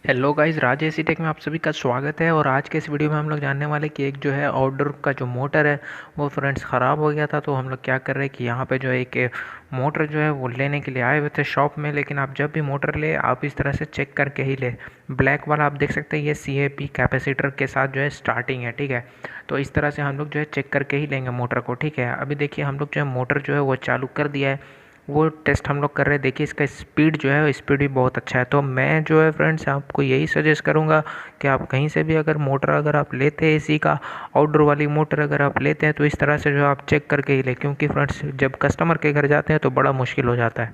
Hello guys, राज AC take में आप सभी का स्वागत है। और आज के इस वीडियो में हम लोग जानने वाले कि एक जो है आउटडोर का जो मोटर है वो फ्रेंड्स ख़राब हो गया था। तो हम लोग क्या कर रहे हैं कि यहाँ पे जो है एक मोटर जो है वो लेने के लिए आए हुए थे शॉप में। लेकिन आप जब भी मोटर ले आप इस तरह से चेक करके ही ले। ब्लैक वाला आप देख सकते हैं, ये CAP कैपेसिटर के साथ जो है स्टार्टिंग है, ठीक है। तो इस तरह से हम लोग जो है चेक करके ही लेंगे मोटर को, ठीक है। अभी देखिए हम लोग जो है मोटर जो है वो चालू कर दिया है। वो टेस्ट हम लोग कर रहे हैं। देखिए इसका स्पीड जो है स्पीड भी बहुत अच्छा है। तो मैं जो है फ्रेंड्स आपको यही सजेस्ट करूँगा कि आप कहीं से भी अगर मोटर अगर आप लेते हैं एसी का, आउटडोर वाली मोटर अगर आप लेते हैं तो इस तरह से जो आप चेक करके ही लें, क्योंकि फ्रेंड्स जब कस्टमर के घर जाते हैं तो बड़ा मुश्किल हो जाता है।